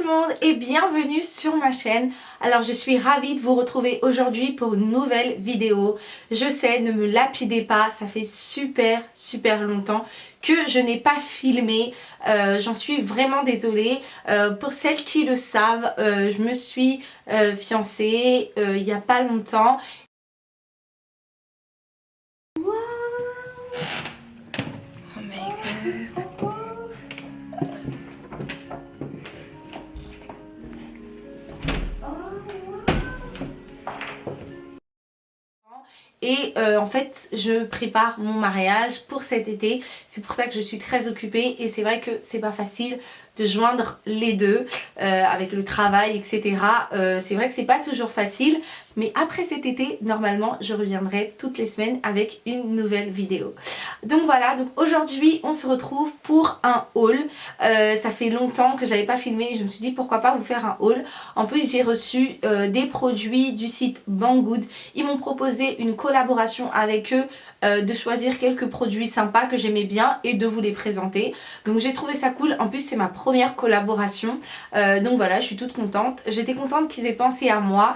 le monde et bienvenue sur ma chaîne. Alors je suis ravie de vous retrouver aujourd'hui pour une nouvelle vidéo. Je sais, ne me lapidez pas, ça fait super longtemps que je n'ai pas filmé. J'en suis vraiment désolée. Pour celles qui le savent, je me suis fiancée il n'y a pas longtemps. Oh my god. Et en fait je prépare mon mariage pour cet été. C'est pour ça que je suis très occupée et c'est vrai que c'est pas facile de joindre les deux avec le travail, etc. C'est vrai que c'est pas toujours facile, mais après cet été normalement je reviendrai toutes les semaines avec une nouvelle vidéo. Donc voilà, donc aujourd'hui on se retrouve pour un haul. Ça fait longtemps que j'avais pas filmé et je me suis dit pourquoi pas vous faire un haul. En plus j'ai reçu des produits du site Banggood. Ils m'ont proposé une collaboration avec eux, de choisir quelques produits sympas que j'aimais bien et de vous les présenter. Donc j'ai trouvé ça cool. En plus c'est ma première collaboration, donc voilà, je suis toute contente. J'étais contente qu'ils aient pensé à moi.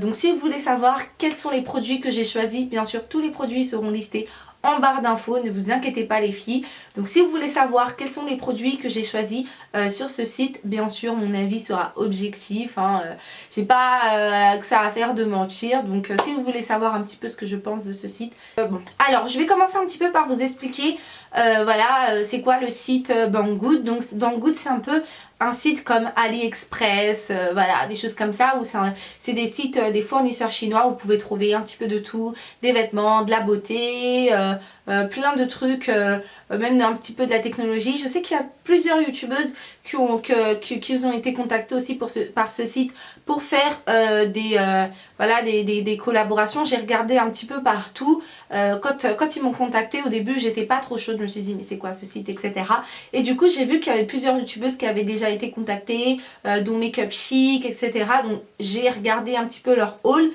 Donc si vous voulez savoir quels sont les produits que j'ai choisis, bien sûr tous les produits seront listés en barre d'infos, ne vous inquiétez pas les filles. Donc si vous voulez savoir quels sont les produits que j'ai choisis sur ce site, bien sûr mon avis sera objectif, hein, j'ai pas que ça à faire de mentir. Donc si vous voulez savoir un petit peu ce que je pense de ce site, bon. Alors je vais commencer un petit peu par vous expliquer voilà, c'est quoi le site Banggood. Donc Banggood c'est un peu un site comme AliExpress, voilà, des choses comme ça, où c'est des sites, des fournisseurs chinois où vous pouvez trouver un petit peu de tout, des vêtements, de la beauté, plein de trucs, même un petit peu de la technologie. Je sais qu'il y a plusieurs youtubeuses qui ont été contactées aussi par ce site pour faire voilà, des collaborations. J'ai regardé un petit peu partout. Quand ils m'ont contacté au début j'étais pas trop chaude, je me suis dit mais c'est quoi ce site, etc. Et du coup j'ai vu qu'il y avait plusieurs youtubeuses qui avaient déjà été contactées, dont Make Up Chic, etc. Donc j'ai regardé un petit peu leur haul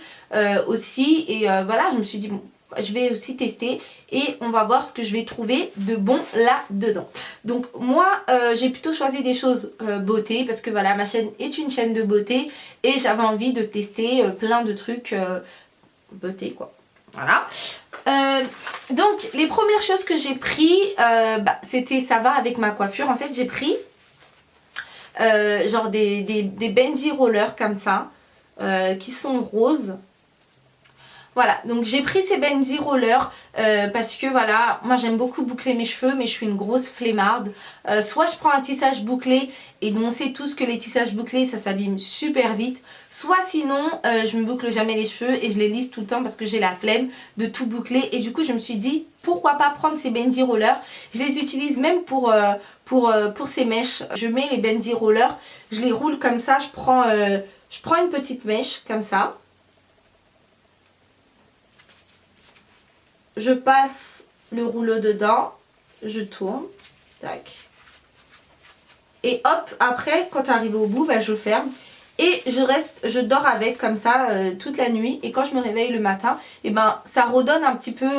aussi et voilà, je me suis dit bon, je vais aussi tester et on va voir ce que je vais trouver de bon là dedans. Donc moi j'ai plutôt choisi des choses beauté parce que voilà, ma chaîne est une chaîne de beauté et j'avais envie de tester plein de trucs beauté quoi. Voilà. Donc les premières choses que j'ai pris, c'était ça va avec ma coiffure. En fait j'ai pris genre des bendy rollers comme ça qui sont roses. Voilà, donc j'ai pris ces bendy rollers parce que voilà, moi j'aime beaucoup boucler mes cheveux mais je suis une grosse flemmarde. Soit je prends un tissage bouclé et on sait tous que les tissages bouclés ça s'abîme super vite. Soit sinon je me boucle jamais les cheveux et je les lisse tout le temps parce que j'ai la flemme de tout boucler. Et du coup je me suis dit pourquoi pas prendre ces bendy rollers. Je les utilise même pour ces mèches. Je mets les bendy rollers, je les roule comme ça, je prends une petite mèche comme ça. Je passe le rouleau dedans, je tourne, tac. Et hop, après, quand arrive au bout, je ferme. Et je dors avec comme ça toute la nuit. Et quand je me réveille le matin, et ça redonne un petit peu,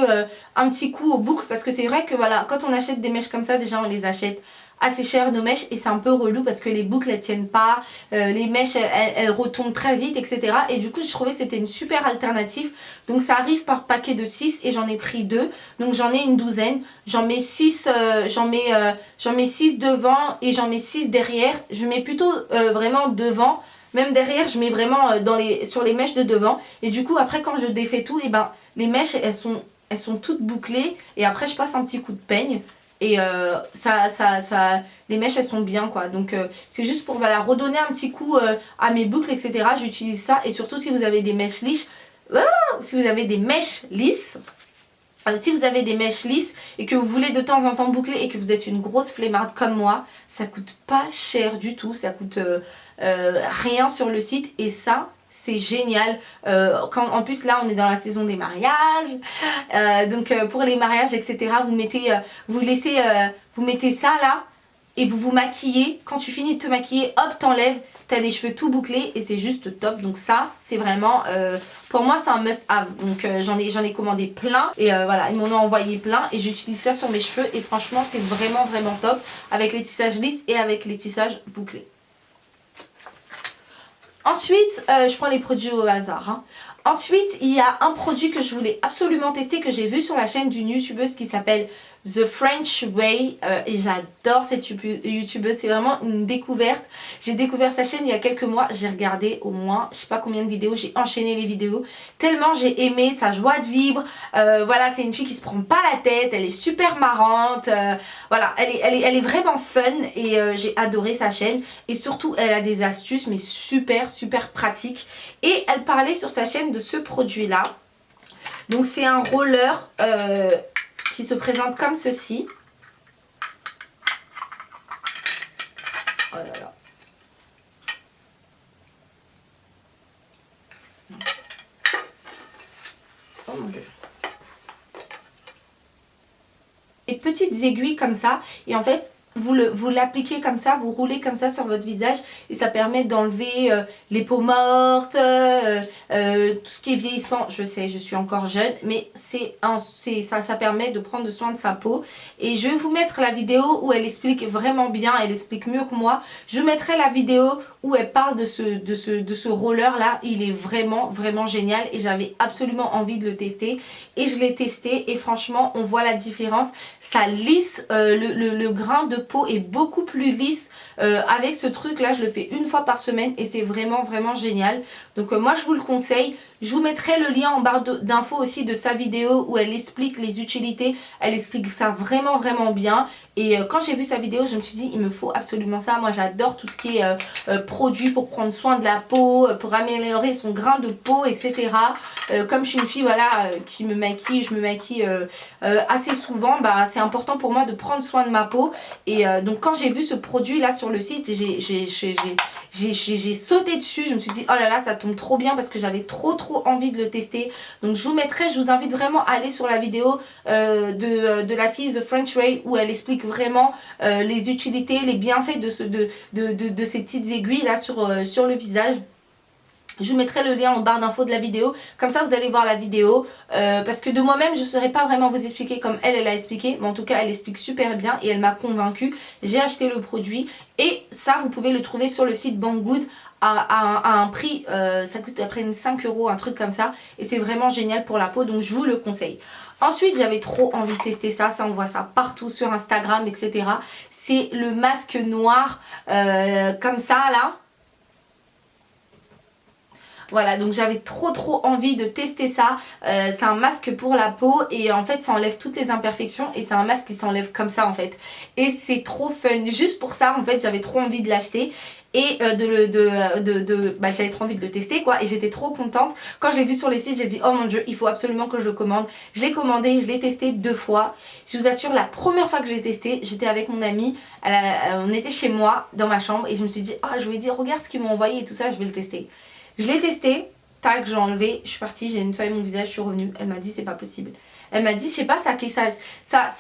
un petit coup aux boucles. Parce que c'est vrai que voilà, quand on achète des mèches comme ça, déjà on les achète assez cher nos mèches et c'est un peu relou parce que les boucles elles tiennent pas, les mèches elles retombent très vite, etc. Et du coup je trouvais que c'était une super alternative. Donc ça arrive par paquet de 6 et j'en ai pris 2, donc j'en ai une douzaine. J'en mets 6 j'en mets 6 devant et j'en mets 6 derrière. Je mets plutôt vraiment devant, même derrière je mets vraiment sur les mèches de devant. Et du coup après quand je défais tout, et les mèches elles sont toutes bouclées et après je passe un petit coup de peigne. Et les mèches elles sont bien quoi. Donc c'est juste pour voilà, redonner un petit coup à mes boucles, etc. J'utilise ça. Et surtout si vous avez des mèches lisses, si vous avez des mèches lisses, et que vous voulez de temps en temps boucler et que vous êtes une grosse flemmarde comme moi, ça coûte pas cher du tout, ça coûte rien sur le site et ça c'est génial. En plus là on est dans la saison des mariages, donc pour les mariages, etc. vous mettez ça là et vous vous maquillez. Quand tu finis de te maquiller, hop, t'enlèves, t'as des cheveux tout bouclés et c'est juste top. Donc ça c'est vraiment pour moi c'est un must have. Donc j'en ai commandé plein et voilà, ils m'en ont envoyé plein et j'utilise ça sur mes cheveux et franchement c'est vraiment top avec les tissages lisses et avec les tissages bouclés. Ensuite, je prends les produits au hasard. Hein. Ensuite, il y a un produit que je voulais absolument tester, que j'ai vu sur la chaîne d'une youtubeuse qui s'appelle The French Way. Et j'adore cette youtubeuse, c'est vraiment une découverte. J'ai découvert sa chaîne il y a quelques mois, j'ai regardé au moins, je sais pas combien de vidéos, j'ai enchaîné les vidéos. Tellement j'ai aimé sa joie de vivre. Voilà, c'est une fille qui se prend pas la tête, elle est super marrante. Voilà, elle est vraiment fun et j'ai adoré sa chaîne. Et surtout, elle a des astuces, mais super pratiques. Et elle parlait sur sa chaîne de ce produit là. Donc c'est un roller qui se présente comme ceci. Oh là là. Oh mon Dieu. Des petites aiguilles comme ça et en fait vous l'appliquez comme ça, vous roulez comme ça sur votre visage et ça permet d'enlever les peaux mortes, tout ce qui est vieillissement. Je sais, je suis encore jeune, mais ça permet de prendre soin de sa peau. Et je vais vous mettre la vidéo où elle explique vraiment bien, elle explique mieux que moi. Je mettrai la vidéo où elle parle de ce roller là. Il est vraiment génial et j'avais absolument envie de le tester. Et je l'ai testé et franchement on voit la différence. Ça lisse le grain de peau est beaucoup plus lisse avec ce truc là. Je le fais une fois par semaine et c'est vraiment génial. Donc moi je vous le conseille. Je vous mettrai le lien en barre d'infos aussi de sa vidéo où elle explique les utilités. Elle explique ça vraiment bien. Et quand j'ai vu sa vidéo, je me suis dit il me faut absolument ça. Moi j'adore tout ce qui est produit pour prendre soin de la peau, pour améliorer son grain de peau, etc. Comme je suis une fille voilà qui me maquille, je me maquille assez souvent, bah, c'est important pour moi de prendre soin de ma peau. Et donc quand j'ai vu ce produit là sur le site, j'ai sauté dessus. Je me suis dit oh là là, ça tombe trop bien parce que j'avais trop envie de le tester. Donc je vous mettrai, je vous invite vraiment à aller sur la vidéo de la fille The French Way où elle explique vraiment les utilités, les bienfaits de ces petites aiguilles là sur le visage. Je vous mettrai le lien en barre d'infos de la vidéo, comme ça vous allez voir la vidéo, parce que de moi-même je ne saurais pas vraiment vous expliquer comme elle a expliqué, mais en tout cas elle explique super bien et elle m'a convaincue. J'ai acheté le produit et ça vous pouvez le trouver sur le site Banggood à un prix, ça coûte après 5 €, un truc comme ça, et c'est vraiment génial pour la peau, donc je vous le conseille. Ensuite j'avais trop envie de tester ça, on voit ça partout sur Instagram, etc. C'est le masque noir comme ça là. Voilà, donc j'avais trop envie de tester ça. C'est un masque pour la peau et en fait ça enlève toutes les imperfections et c'est un masque qui s'enlève comme ça en fait. Et c'est trop fun. Juste pour ça en fait j'avais trop envie de l'acheter. Et j'avais trop envie de le tester quoi. Et j'étais trop contente. Quand je l'ai vu sur les sites j'ai dit oh mon dieu il faut absolument que je le commande. Je l'ai commandé, je l'ai testé 2 fois. Je vous assure la première fois que j'ai testé j'étais avec mon amie. On était chez moi dans ma chambre et je me suis dit je lui ai dit regarde ce qu'ils m'ont envoyé et tout ça, je vais le tester. Je l'ai testé, tac, j'ai enlevé, je suis partie, j'ai nettoyé mon visage, je suis revenue. Elle m'a dit c'est pas possible. Elle m'a dit je sais pas, ça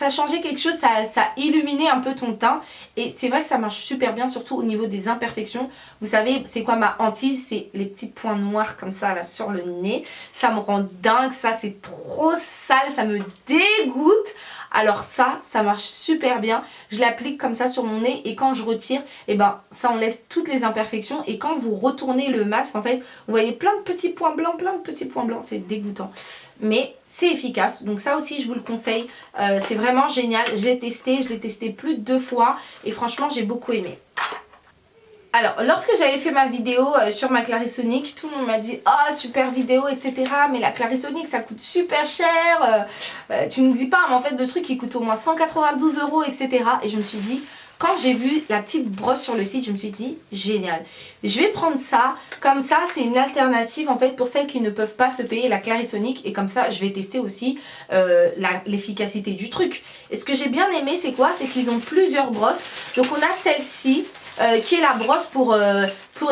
changeait quelque chose, ça illuminait un peu ton teint. Et c'est vrai que ça marche super bien, surtout au niveau des imperfections. Vous savez c'est quoi ma hantise? C'est les petits points noirs comme ça là sur le nez. Ça me rend dingue, ça c'est trop sale, ça me dégoûte. Alors ça marche super bien. Je l'applique comme ça sur mon nez et quand je retire, et ben ça enlève toutes les imperfections. Et quand vous retournez le masque, en fait, vous voyez plein de petits points blancs, c'est dégoûtant. Mais c'est efficace, donc ça aussi je vous le conseille. C'est vraiment génial. Je l'ai testé plus de 2 fois et franchement j'ai beaucoup aimé. Alors, lorsque j'avais fait ma vidéo sur ma Clarisonic, tout le monde m'a dit « Oh, super vidéo, etc. Mais la Clarisonic, ça coûte super cher. Tu ne dis pas, mais en fait, le truc, il coûte au moins 192 €, etc. » Et je me suis dit, quand j'ai vu la petite brosse sur le site, je me suis dit « Génial. Je vais prendre ça. Comme ça, c'est une alternative, en fait, pour celles qui ne peuvent pas se payer la Clarisonic. Et comme ça, je vais tester aussi l'efficacité du truc. » Et ce que j'ai bien aimé, c'est quoi? C'est qu'ils ont plusieurs brosses. Donc, on a celle-ci. Qui est la brosse pour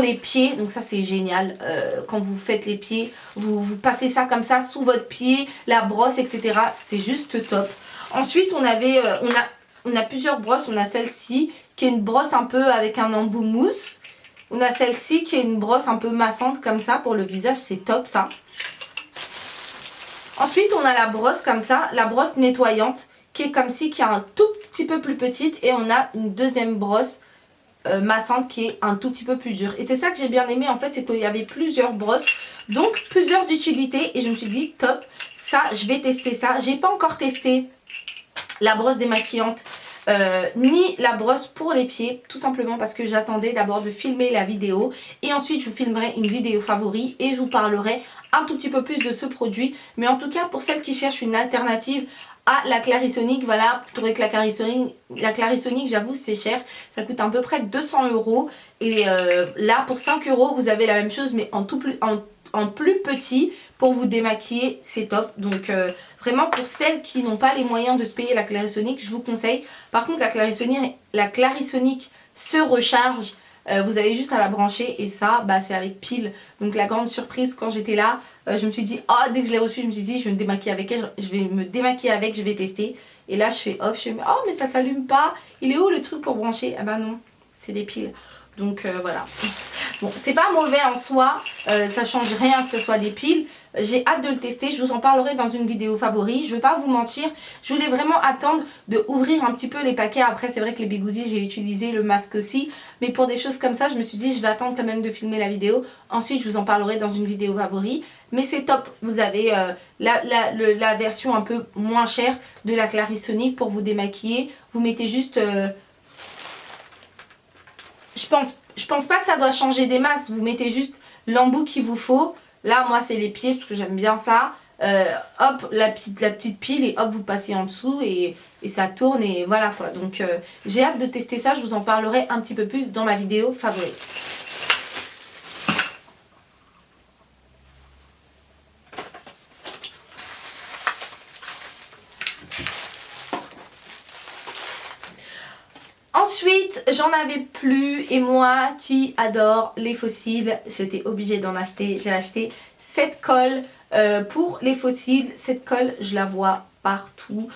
les pieds. Donc ça c'est génial. Quand vous faites les pieds, vous passez ça comme ça sous votre pied, la brosse, etc. C'est juste top. Ensuite on a plusieurs brosses. On a celle-ci qui est une brosse un peu avec un embout mousse. On a celle-ci qui est une brosse un peu massante comme ça pour le visage. C'est top ça. Ensuite on a la brosse comme ça, la brosse nettoyante qui est comme ci, qui est un tout petit peu plus petite. Et on a une deuxième brosse massante qui est un tout petit peu plus dure. Et c'est ça que j'ai bien aimé en fait, c'est qu'il y avait plusieurs brosses, donc plusieurs utilités. Et je me suis dit top, ça je vais tester ça. J'ai pas encore testé la brosse démaquillante ni la brosse pour les pieds, tout simplement parce que j'attendais d'abord de filmer la vidéo et ensuite je vous filmerai une vidéo favori et je vous parlerai un tout petit peu plus de ce produit. Mais en tout cas pour celles qui cherchent une alternative à la Clarisonic, voilà, vous trouvez que la Clarisonic, j'avoue c'est cher, ça coûte à peu près 200 € et là pour 5 € vous avez la même chose mais en plus petit pour vous démaquiller, c'est top. Donc vraiment pour celles qui n'ont pas les moyens de se payer la Clarisonic, je vous conseille. Par contre la Clarisonic se recharge, vous avez juste à la brancher et ça bah, c'est avec pile. Donc la grande surprise quand j'étais là, je me suis dit oh, dès que je l'ai reçu je me suis dit je vais me démaquiller avec elle, je vais me démaquiller avec, je vais tester. Et là je fais off, je fais oh mais ça s'allume pas, il est où le truc pour brancher? Ah bah non, c'est des piles. Donc voilà. Bon, c'est pas mauvais en soi, ça change rien que ce soit des piles. J'ai hâte de le tester, je vous en parlerai dans une vidéo favori. Je vais pas vous mentir, je voulais vraiment attendre de ouvrir un petit peu les paquets. Après c'est vrai que les Bigouzis j'ai utilisé le masque aussi. Mais pour des choses comme ça, je me suis dit je vais attendre quand même de filmer la vidéo. Ensuite je vous en parlerai dans une vidéo favori. Mais c'est top, vous avez la version un peu moins chère de la Clarisonic pour vous démaquiller. Vous mettez juste... Je pense pas que ça doit changer des masses. Vous mettez juste l'embout qu'il vous faut. Là, moi, c'est les pieds parce que j'aime bien ça. Hop, la petite pile et hop, vous passez en dessous et ça tourne et voilà quoi. Donc, j'ai hâte de tester ça. Je vous en parlerai un petit peu plus dans ma vidéo favorite. Ensuite, j'en avais plus et moi qui adore les fossiles, j'étais obligée d'en acheter. J'ai acheté cette colle pour les fossiles. Cette colle, je la vois partout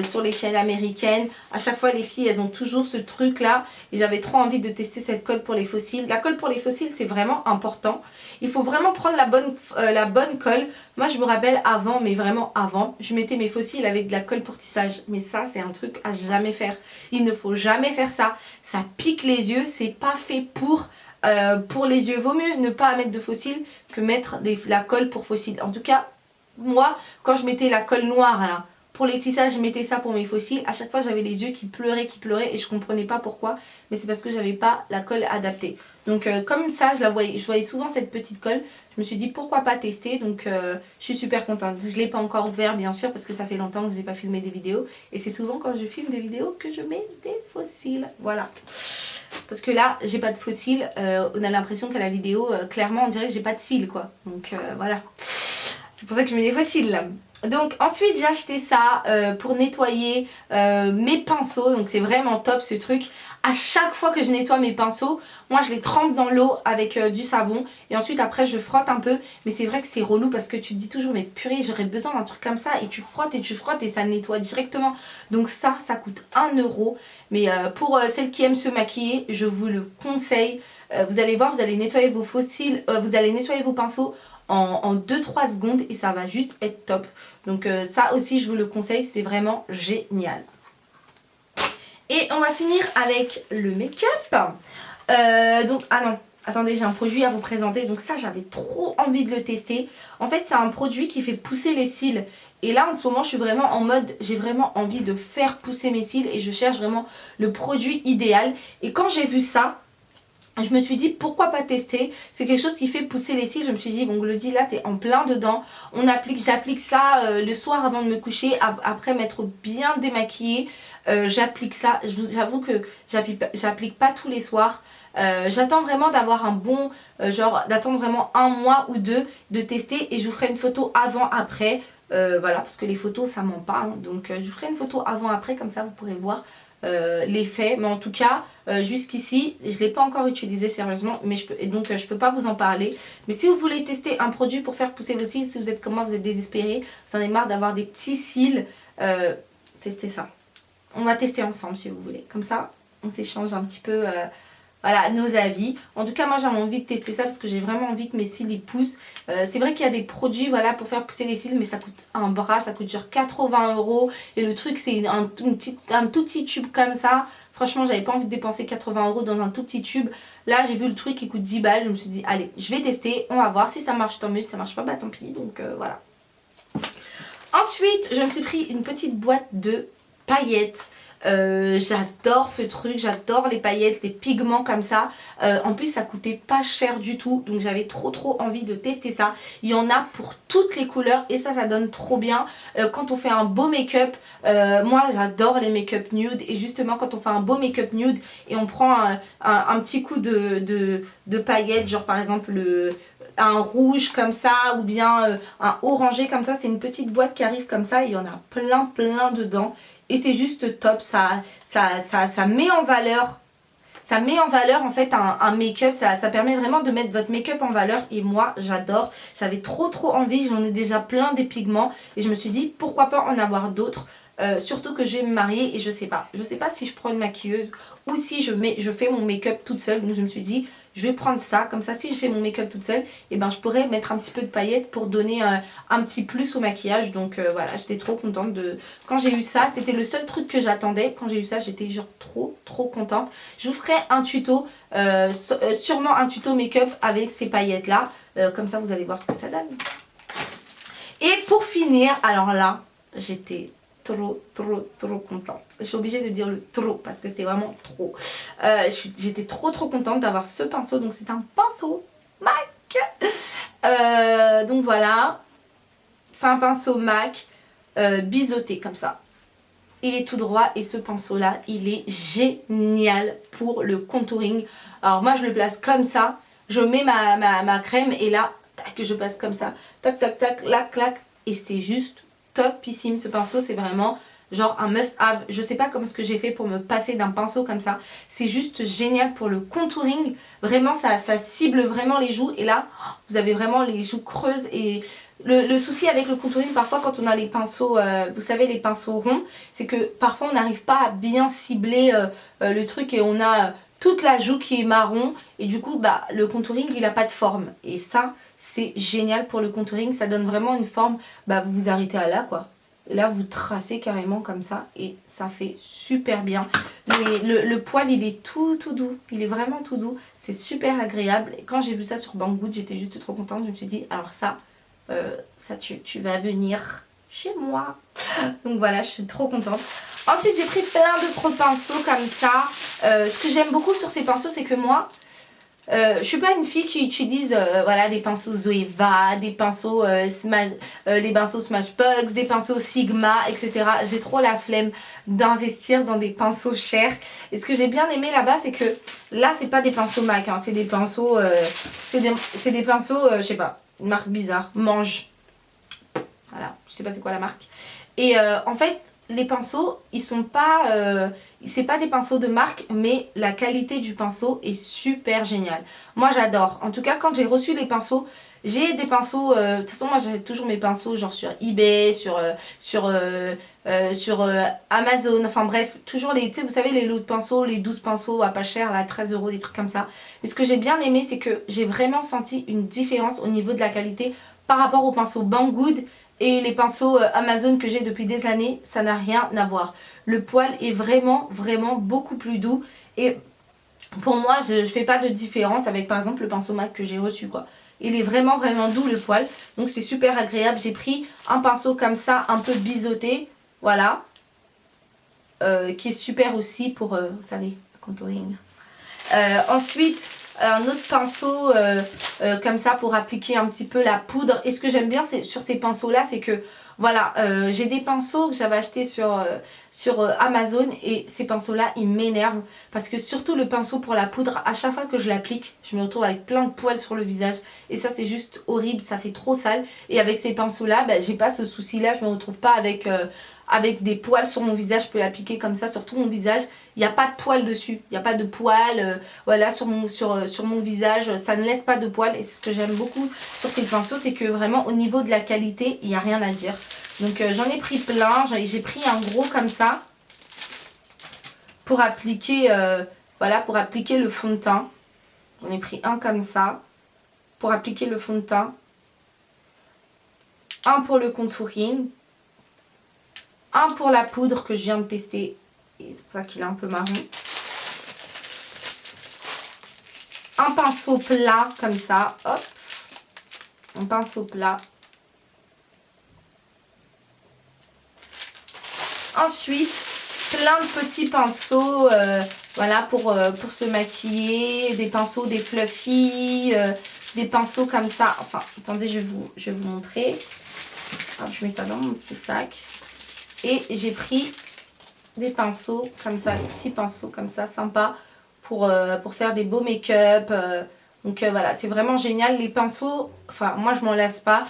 sur les chaînes américaines. À chaque fois, les filles, elles ont toujours ce truc là. Et j'avais trop envie de tester cette colle pour les fossiles. La colle pour les fossiles, c'est vraiment important. Il faut vraiment prendre la bonne colle. Moi, je me rappelle avant, mais vraiment avant, je mettais mes fossiles avec de la colle pour tissage. Mais ça, c'est un truc à jamais faire. Il ne faut jamais faire ça. Ça pique les yeux. C'est pas fait pour les yeux. Vaut mieux ne pas mettre de fossiles que mettre la colle pour fossiles. En tout cas, moi, quand je mettais la colle noire là, pour les tissages, je mettais ça pour mes fossiles. À chaque fois, j'avais les yeux qui pleuraient et je comprenais pas pourquoi. Mais c'est parce que j'avais pas la colle adaptée. Donc comme ça, je voyais souvent cette petite colle. Je me suis dit pourquoi pas tester. Donc je suis super contente. Je l'ai pas encore ouvert bien sûr parce que ça fait longtemps que je n'ai pas filmé des vidéos. Et c'est souvent quand je filme des vidéos que je mets des fossiles. Voilà. Parce que là, j'ai pas de fossiles. On a l'impression qu'à la vidéo, clairement, on dirait que j'ai pas de cils quoi. Donc voilà. C'est pour ça que je mets des fossiles là. Donc ensuite j'ai acheté ça pour nettoyer mes pinceaux. Donc c'est vraiment top ce truc. À chaque fois que je nettoie mes pinceaux, moi je les trempe dans l'eau avec du savon. Et ensuite après je frotte un peu. Mais c'est vrai que c'est relou parce que tu te dis toujours mais purée j'aurais besoin d'un truc comme ça. Et tu frottes et ça nettoie directement. Donc ça coûte 1 €. Mais pour celles qui aiment se maquiller, je vous le conseille. Vous allez voir, vous allez nettoyer vos fossiles, vous allez nettoyer vos pinceaux en 2-3 secondes et ça va juste être top. Donc ça aussi je vous le conseille, c'est vraiment génial. Et on va finir avec le make-up. Donc ah non, attendez, j'ai un produit à vous présenter. Donc ça j'avais trop envie de le tester. En fait c'est un produit qui fait pousser les cils. Et là en ce moment je suis vraiment en mode, j'ai vraiment envie de faire pousser mes cils et je cherche vraiment le produit idéal. Et quand j'ai vu ça, je me suis dit pourquoi pas tester. C'est quelque chose qui fait pousser les cils. Je me suis dit bon Glody là t'es en plein dedans. J'applique ça le soir avant de me coucher. Après m'être bien démaquillée. J'applique ça. J'avoue que j'applique pas tous les soirs. J'attends vraiment d'avoir un bon d'attendre vraiment 1 mois ou 2 de tester. Et je vous ferai une photo avant après. Voilà parce que les photos ça ment pas. Hein. Donc je vous ferai une photo avant après. Comme ça vous pourrez voir l'effet. Mais en tout cas jusqu'ici je ne l'ai pas encore utilisé sérieusement mais je peux pas vous en parler. Mais si vous voulez tester un produit pour faire pousser vos cils, si vous êtes comme moi, vous êtes désespéré, vous en avez marre d'avoir des petits cils, testez ça. On va tester ensemble si vous voulez, comme ça on s'échange un petit peu Voilà, nos avis. En tout cas, moi j'avais envie de tester ça parce que j'ai vraiment envie que mes cils ils poussent. C'est vrai qu'il y a des produits voilà, pour faire pousser les cils, mais ça coûte un bras, ça coûte genre 80 €. Et le truc, c'est un tout petit tube comme ça. Franchement, j'avais pas envie de dépenser 80 € dans un tout petit tube. Là, j'ai vu le truc qui coûte 10 balles. Je me suis dit, allez, je vais tester. On va voir si ça marche, tant mieux. Si ça marche pas, bah tant pis. Donc voilà. Ensuite, je me suis pris une petite boîte de paillettes. J'adore ce truc, j'adore les paillettes, les pigments comme ça. En plus ça coûtait pas cher du tout, donc j'avais trop envie de tester ça. Il y en a pour toutes les couleurs et ça donne trop bien quand on fait un beau make-up. Moi j'adore les make-up nude et justement quand on fait un beau make-up nude et on prend un petit coup de paillettes, genre par exemple un rouge comme ça ou bien un orangé comme ça. C'est une petite boîte qui arrive comme ça et il y en a plein dedans. Et c'est juste top, ça met en valeur. Ça met en valeur en fait un make-up, ça permet vraiment de mettre votre make-up en valeur et moi j'adore. J'avais trop envie, j'en ai déjà plein des pigments et je me suis dit pourquoi pas en avoir d'autres. Surtout que je vais me marier et je sais pas si je prends une maquilleuse ou si je fais mon make-up toute seule. Donc je me suis dit je vais prendre ça, comme ça si je fais mon make-up toute seule, et ben je pourrais mettre un petit peu de paillettes pour donner un petit plus au maquillage. Donc voilà, j'étais trop contente de... Quand j'ai eu ça, c'était le seul truc que j'attendais. Quand j'ai eu ça, j'étais genre trop contente. Je vous ferai un tuto, sûrement un tuto make-up avec ces paillettes là. Comme ça vous allez voir ce que ça donne. Et pour finir, alors là, j'étais trop contente. Je suis obligée de dire le trop parce que c'est vraiment trop. J'étais trop contente d'avoir ce pinceau. Donc c'est un pinceau MAC. Donc voilà. C'est un pinceau MAC biseauté comme ça. Il est tout droit et ce pinceau là, il est génial pour le contouring. Alors moi je le place comme ça. Je mets ma crème et là, tac, je passe comme ça. Tac, là, clac. Et c'est juste topissime. Ce pinceau, c'est vraiment genre un must have. Je sais pas comment ce que j'ai fait pour me passer d'un pinceau comme ça. C'est juste génial pour le contouring. Vraiment, ça cible vraiment les joues. Et là, vous avez vraiment les joues creuses. Et le souci avec le contouring, parfois quand on a les pinceaux, vous savez les pinceaux ronds, c'est que parfois on n'arrive pas à bien cibler le truc et on a... toute la joue qui est marron et du coup bah le contouring il a pas de forme et ça c'est génial pour le contouring, ça donne vraiment une forme, bah vous vous arrêtez à là quoi, et là vous tracez carrément comme ça et ça fait super bien. Le poil il est tout doux, il est vraiment tout doux, c'est super agréable et quand j'ai vu ça sur Banggood j'étais juste trop contente, je me suis dit alors ça tu vas venir chez moi. Donc voilà, je suis trop contente. Ensuite j'ai pris plein d'autres pinceaux comme ça. Ce que j'aime beaucoup sur ces pinceaux c'est que moi je suis pas une fille qui utilise voilà, des pinceaux Zoeva, des pinceaux les pinceaux Smashbox, des pinceaux Sigma, etc. J'ai trop la flemme d'investir dans des pinceaux chers. Et ce que j'ai bien aimé là-bas c'est que là c'est pas des pinceaux MAC, hein, c'est des pinceaux c'est des pinceaux je sais pas, une marque bizarre, Mange. Voilà, je sais pas c'est quoi la marque. Et en fait les pinceaux ils sont pas c'est pas des pinceaux de marque mais la qualité du pinceau est super géniale. Moi j'adore, en tout cas quand j'ai reçu les pinceaux, j'ai des pinceaux de toute façon moi j'ai toujours mes pinceaux genre sur eBay, sur Amazon, enfin bref toujours les, tu sais vous savez les lots de pinceaux, les 12 pinceaux à pas cher là, 13 €, des trucs comme ça. Mais ce que j'ai bien aimé c'est que j'ai vraiment senti une différence au niveau de la qualité par rapport aux pinceaux Banggood et les pinceaux Amazon que j'ai depuis des années. Ça n'a rien à voir. Le poil est vraiment beaucoup plus doux et pour moi je fais pas de différence avec par exemple le pinceau MAC que j'ai reçu quoi. Il est vraiment doux le poil, donc c'est super agréable. J'ai pris un pinceau comme ça un peu biseauté, voilà, qui est super aussi pour vous savez, le contouring. Ensuite un autre pinceau comme ça pour appliquer un petit peu la poudre. Et ce que j'aime bien sur ces pinceaux là c'est que voilà, j'ai des pinceaux que j'avais achetés sur Amazon et ces pinceaux là ils m'énervent parce que surtout le pinceau pour la poudre, à chaque fois que je l'applique je me retrouve avec plein de poils sur le visage et ça c'est juste horrible, ça fait trop sale. Et avec ces pinceaux là bah, j'ai pas ce souci là, je me retrouve pas avec des poils sur mon visage. Je peux l'appliquer comme ça sur tout mon visage, il n'y a pas de poils dessus, il n'y a pas de poils voilà, sur mon visage, ça ne laisse pas de poils. Et ce que j'aime beaucoup sur ces pinceaux c'est que vraiment au niveau de la qualité il n'y a rien à dire. Donc j'en ai pris plein, j'ai pris un gros comme ça pour appliquer voilà, pour appliquer le fond de teint. J'en ai pris un comme ça, pour appliquer le fond de teint. Un pour le contouring. Un pour la poudre que je viens de tester. Et c'est pour ça qu'il est un peu marron. Un pinceau plat comme ça. Hop. Un pinceau plat. Ensuite, plein de petits pinceaux. Voilà, pour se maquiller. Des pinceaux, des fluffy. Des pinceaux comme ça. Enfin, attendez, je vais vous montrer. Hop, je mets ça dans mon petit sac. Et j'ai pris des pinceaux comme ça, des petits pinceaux comme ça, sympa pour faire des beaux make-up. Donc voilà, c'est vraiment génial. Les pinceaux, enfin moi je m'en lasse pas.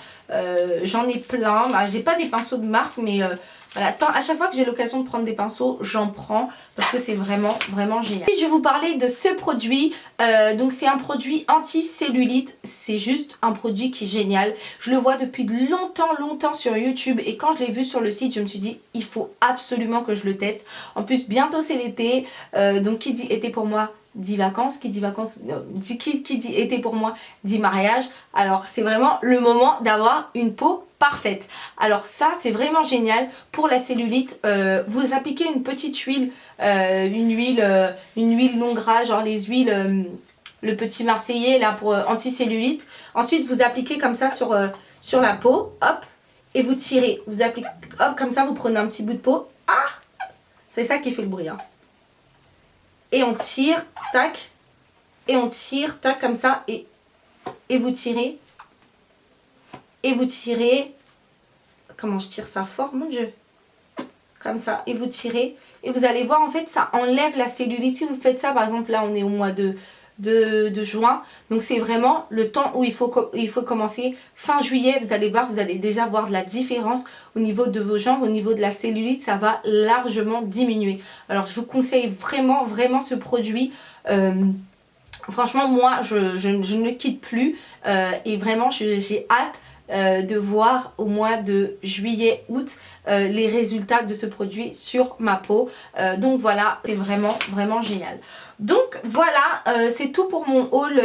J'en ai plein. Bah, j'ai pas des pinceaux de marque, mais voilà, à chaque fois que j'ai l'occasion de prendre des pinceaux, j'en prends parce que c'est vraiment, vraiment génial. Et je vais vous parler de ce produit. Donc c'est un produit anti-cellulite. C'est juste un produit qui est génial. Je le vois depuis longtemps sur YouTube. Et quand je l'ai vu sur le site, je me suis dit, il faut absolument que je le teste. En plus, bientôt c'est l'été. Donc qui dit été pour moi dit vacances, qui dit vacances, qui dit été pour moi dit mariage. Alors c'est vraiment le moment d'avoir une peau parfaite. Alors ça c'est vraiment génial pour la cellulite. Vous appliquez une petite huile, une huile non gras, genre les huiles, le petit marseillais là pour anti-cellulite. Ensuite vous appliquez comme ça sur la peau, hop, et vous tirez. Vous appliquez, hop, comme ça vous prenez un petit bout de peau. Ah, c'est ça qui fait le bruit, hein. Et on tire, tac, et on tire, tac, comme ça, et vous tirez, et vous tirez, comment je tire ça fort, mon Dieu, comme ça, et vous tirez, et vous allez voir, en fait, ça enlève la cellulite. Si vous faites ça, par exemple, là, on est au mois de juin, donc c'est vraiment le temps où il faut commencer fin juillet. Vous allez voir, vous allez déjà voir de la différence au niveau de vos jambes, au niveau de la cellulite, ça va largement diminuer. Alors je vous conseille vraiment ce produit. Franchement moi je ne le quitte plus et vraiment j'ai hâte de voir au mois de juillet, août les résultats de ce produit sur ma peau. Donc voilà, c'est vraiment génial. Donc voilà, c'est tout pour mon haul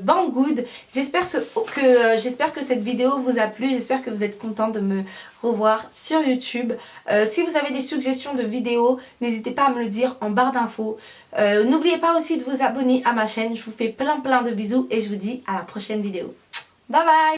Banggood. J'espère que cette vidéo vous a plu. J'espère que vous êtes content de me revoir sur YouTube. Si vous avez des suggestions de vidéos, n'hésitez pas à me le dire en barre d'infos. N'oubliez pas aussi de vous abonner à ma chaîne. Je vous fais plein de bisous et je vous dis à la prochaine vidéo. Bye bye!